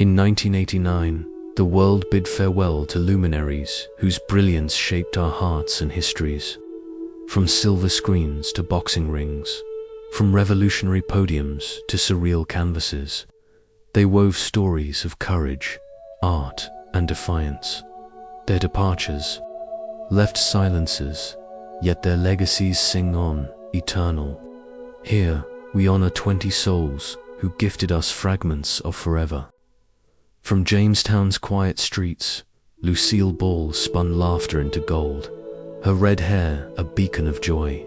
In 1989, the world bid farewell to luminaries whose brilliance shaped our hearts and histories. From silver screens to boxing rings, from revolutionary podiums to surreal canvases, they wove stories of courage, art, and defiance. Their departures left silences, yet their legacies sing on, eternal. Here, we honor 20 souls who gifted us fragments of forever. From Jamestown's quiet streets, Lucille Ball spun laughter into gold, her red hair a beacon of joy.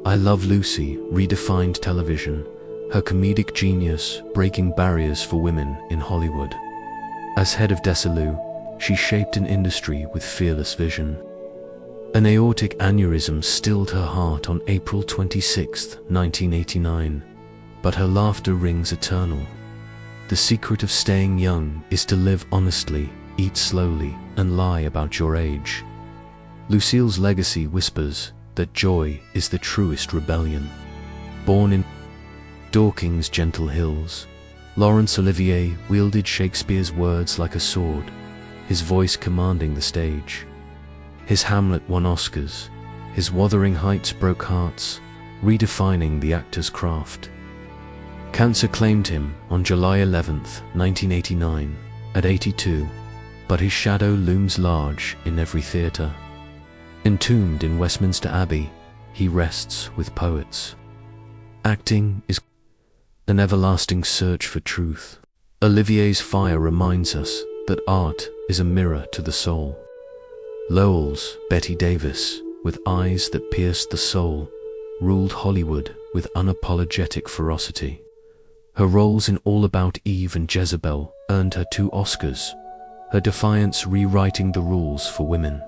I Love Lucy redefined television, her comedic genius breaking barriers for women in Hollywood. As head of Desilu, she shaped an industry with fearless vision. An aortic aneurysm stilled her heart on April 26, 1989, but her laughter rings eternal. The secret of staying young is to live honestly, eat slowly, and lie about your age. Lucille's legacy whispers that joy is the truest rebellion. Born in Dorking's gentle hills, Laurence Olivier wielded Shakespeare's words like a sword, his voice commanding the stage. His Hamlet won Oscars, his Wuthering Heights broke hearts, redefining the actor's craft. Cancer claimed him on July 11, 1989, at 82, but his shadow looms large in every theatre. Entombed in Westminster Abbey, he rests with poets. Acting is an everlasting search for truth. Olivier's fire reminds us that art is a mirror to the soul. Lowell's Betty Davis, with eyes that pierced the soul, ruled Hollywood with unapologetic ferocity. Her roles in All About Eve and Jezebel earned her 2 Oscars, her defiance rewriting the rules for women.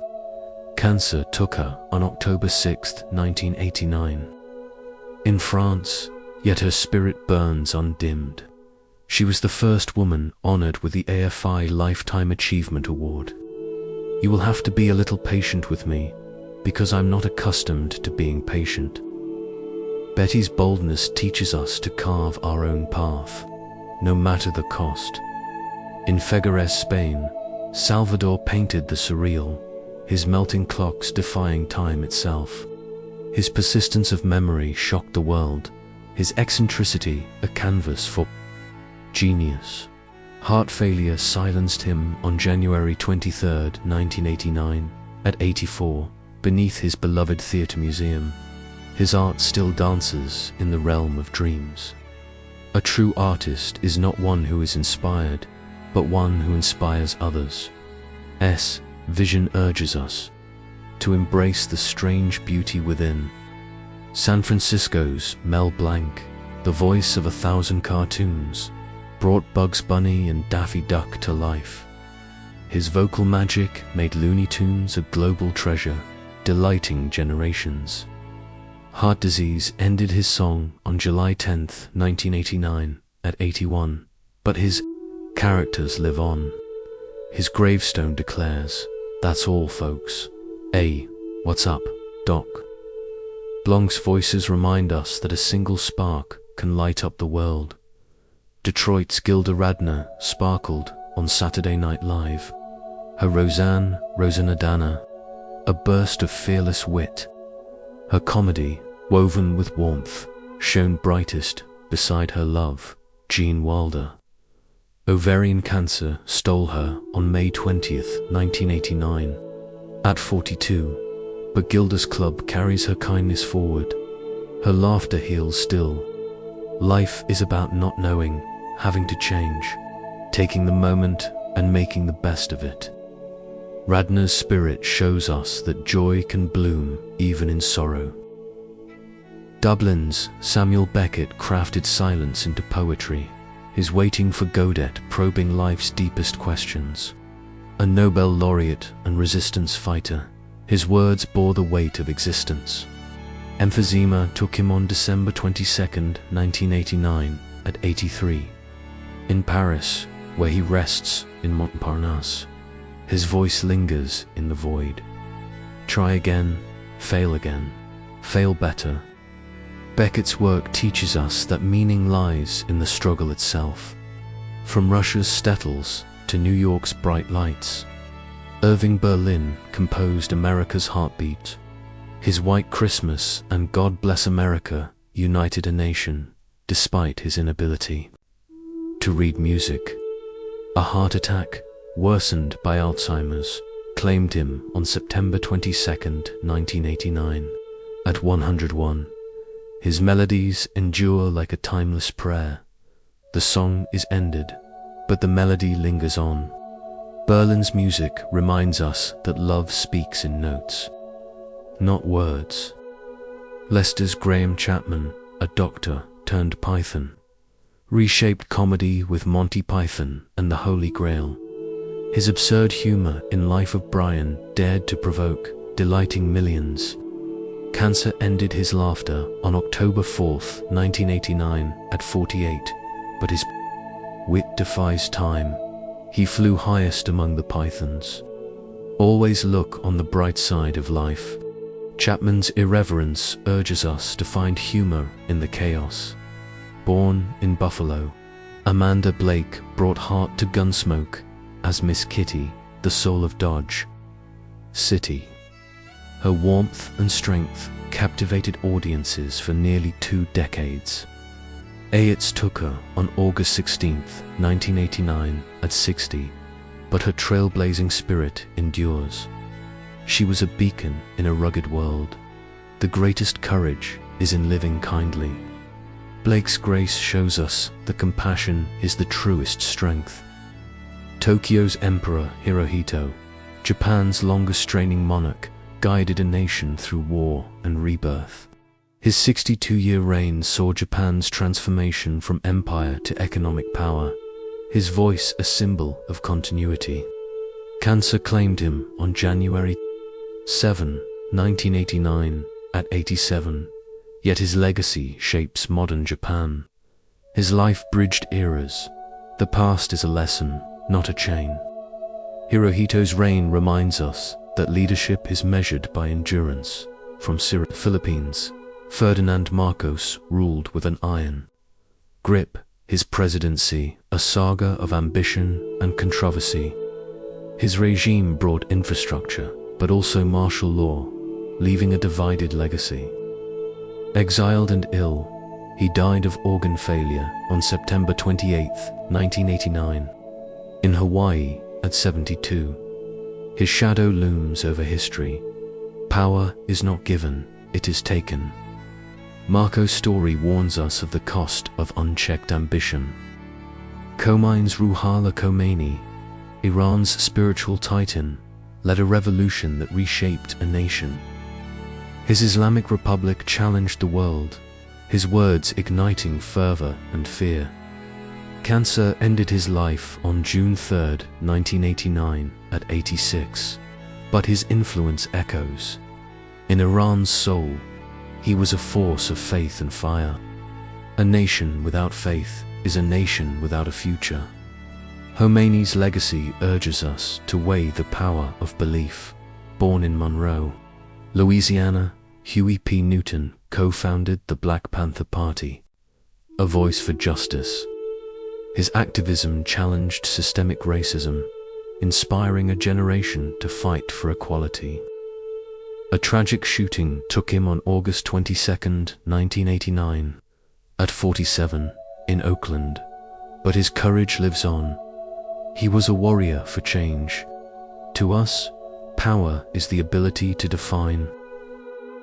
Cancer took her on October 6, 1989. In France, yet her spirit burns undimmed. She was the first woman honored with the AFI Lifetime Achievement Award. You will have to be a little patient with me, because I'm not accustomed to being patient. Betty's boldness teaches us to carve our own path, no matter the cost. In Figueres, Spain, Salvador painted the surreal, his melting clocks defying time itself. His persistence of memory shocked the world, his eccentricity a canvas for genius. Heart failure silenced him on January 23, 1989, at 84, beneath his beloved theatre museum. His art still dances in the realm of dreams. A true artist is not one who is inspired, but one who inspires others. Vision urges us to embrace the strange beauty within. San Francisco's Mel Blanc, the voice of 1,000 cartoons, brought Bugs Bunny and Daffy Duck to life. His vocal magic made Looney Tunes a global treasure, delighting generations. Heart disease ended his song on July 10, 1989, at 81, but his characters live on. His gravestone declares, "That's all, folks. Hey, what's up, Doc?" Blanc's voices remind us that a single spark can light up the world. Detroit's Gilda Radner sparkled on Saturday Night Live. Her Rosanna, a burst of fearless wit. Her comedy, woven with warmth, shone brightest beside her love, Gene Wilder. Ovarian cancer stole her on May 20, 1989, at 42, but Gilda's club carries her kindness forward. Her laughter heals still. Life is about not knowing, having to change, taking the moment and making the best of it. Radner's spirit shows us that joy can bloom even in sorrow. Dublin's Samuel Beckett crafted silence into poetry, his Waiting for Godot probing life's deepest questions. A Nobel laureate and resistance fighter, his words bore the weight of existence. Emphysema took him on December 22, 1989, at 83. In Paris, where he rests in Montparnasse, his voice lingers in the void. Try again, fail better. Beckett's work teaches us that meaning lies in the struggle itself. From Russia's Stettles to New York's bright lights, Irving Berlin composed America's heartbeat. His White Christmas and God Bless America united a nation despite his inability to read music. A heart attack, worsened by Alzheimer's, claimed him on September 22, 1989, at 101. His melodies endure like a timeless prayer. The song is ended, but the melody lingers on. Berlin's music reminds us that love speaks in notes, not words. Leicester's Graham Chapman, a doctor turned Python, reshaped comedy with Monty Python and the Holy Grail. His absurd humor in Life of Brian dared to provoke, delighting millions. Cancer ended his laughter on October 4, 1989, at 48, but his wit defies time. He flew highest among the pythons. Always look on the bright side of life. Chapman's irreverence urges us to find humor in the chaos. Born in Buffalo, Amanda Blake brought heart to Gunsmoke as Miss Kitty, the soul of Dodge City. Her warmth and strength captivated audiences for nearly 2 decades. AIDS took her on August 16, 1989, at 60, but her trailblazing spirit endures. She was a beacon in a rugged world. The greatest courage is in living kindly. Blake's grace shows us that compassion is the truest strength. Tokyo's Emperor Hirohito, Japan's longest reigning monarch, guided a nation through war and rebirth. His 62-year reign saw Japan's transformation from empire to economic power, his voice a symbol of continuity. Cancer claimed him on January 7, 1989, at 87, yet his legacy shapes modern Japan. His life bridged eras. The past is a lesson, not a chain. Hirohito's reign reminds us that leadership is measured by endurance. From Philippines, Ferdinand Marcos ruled with an iron grip, his presidency a saga of ambition and controversy. His regime brought infrastructure, but also martial law, leaving a divided legacy. Exiled and ill, he died of organ failure on September 28, 1989, in Hawaii at 72. His shadow looms over history. Power is not given, it is taken. Marco's story warns us of the cost of unchecked ambition. Khomein's Ruhollah Khomeini, Iran's spiritual titan, led a revolution that reshaped a nation. His Islamic Republic challenged the world, his words igniting fervor and fear. Cancer ended his life on June 3, 1989, at 86, but his influence echoes. In Iran's soul, he was a force of faith and fire. A nation without faith is a nation without a future. Khomeini's legacy urges us to weigh the power of belief. Born in Monroe, Louisiana, Huey P. Newton co-founded the Black Panther Party, a voice for justice. His activism challenged systemic racism, inspiring a generation to fight for equality. A tragic shooting took him on August 22, 1989, at 47, in Oakland, but his courage lives on. He was a warrior for change. To us, power is the ability to define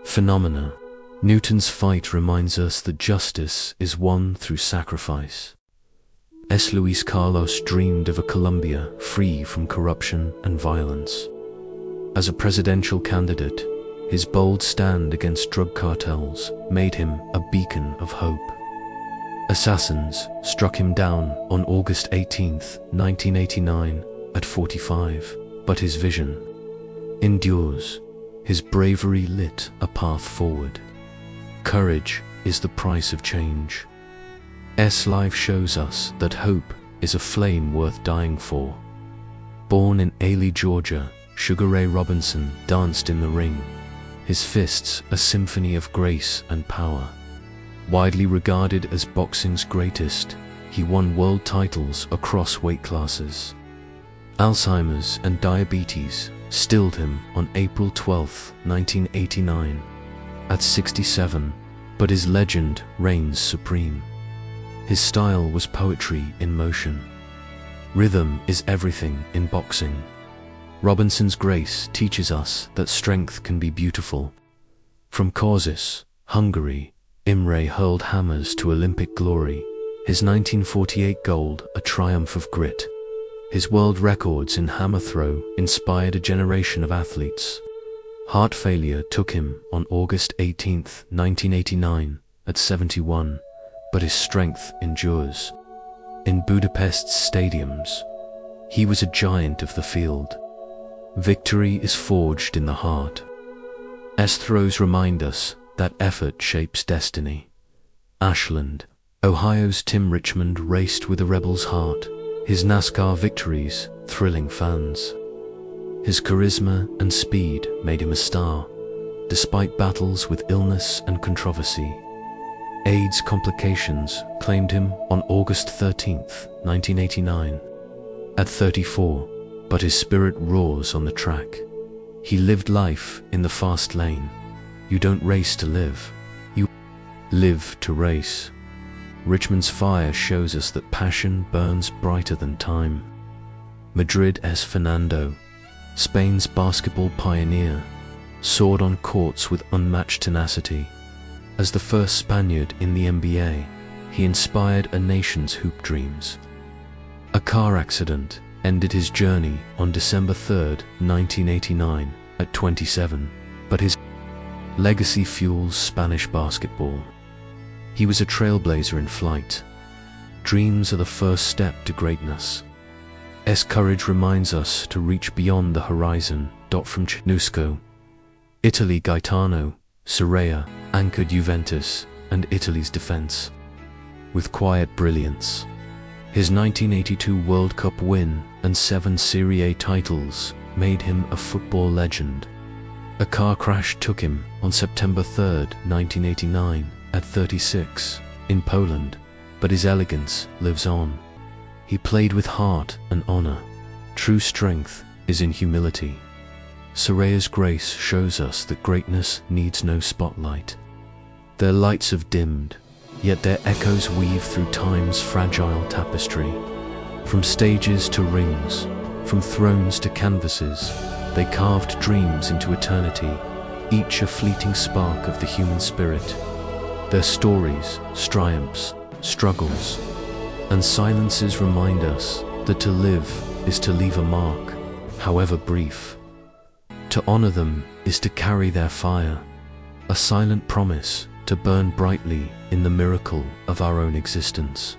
phenomena. Newton's fight reminds us that justice is won through sacrifice. Luis Carlos dreamed of a Colombia free from corruption and violence. As a presidential candidate, his bold stand against drug cartels made him a beacon of hope. Assassins struck him down on August 18, 1989, at 45, but his vision endures. His bravery lit a path forward. Courage is the price of change. Life shows us that hope is a flame worth dying for. Born in Ailey, Georgia, Sugar Ray Robinson danced in the ring, his fists a symphony of grace and power. Widely regarded as boxing's greatest, he won world titles across weight classes. Alzheimer's and diabetes stilled him on April 12, 1989, at 67, but his legend reigns supreme. His style was poetry in motion. Rhythm is everything in boxing. Robinson's grace teaches us that strength can be beautiful. From Caucasus, Hungary, Imre hurled hammers to Olympic glory. His 1948 gold, a triumph of grit. His world records in hammer throw inspired a generation of athletes. Heart failure took him on August 18, 1989, at 71, but his strength endures. In Budapest's stadiums, he was a giant of the field. Victory is forged in the heart. S-throws remind us that effort shapes destiny. Ashland, Ohio's Tim Richmond raced with a rebel's heart, his NASCAR victories thrilling fans. His charisma and speed made him a star, despite battles with illness and controversy. AIDS complications claimed him on August 13, 1989, at 34, but his spirit roars on the track. He lived life in the fast lane. You don't race to live, you live to race. Richmond's fire shows us that passion burns brighter than time. Madrid's Fernando, Spain's basketball pioneer, soared on courts with unmatched tenacity. As the first Spaniard in the NBA, he inspired a nation's hoop dreams. A car accident ended his journey on December 3, 1989, at 27, but his legacy fuels Spanish basketball. He was a trailblazer in flight. Dreams are the first step to greatness. Courage reminds us to reach beyond the horizon. From Cernusco, Italy, Gaetano Sarrea anchored Juventus and Italy's defense with quiet brilliance. His 1982 World Cup win and 7 Serie A titles made him a football legend. A car crash took him on September 3, 1989, at 36, in Poland, but his elegance lives on. He played with heart and honor. True strength is in humility. Sarrea's grace shows us that greatness needs no spotlight. Their lights have dimmed, yet their echoes weave through time's fragile tapestry. From stages to rings, from thrones to canvases, they carved dreams into eternity, each a fleeting spark of the human spirit. Their stories, triumphs, struggles, and silences remind us that to live is to leave a mark, however brief. To honor them is to carry their fire, a silent promise to burn brightly in the miracle of our own existence.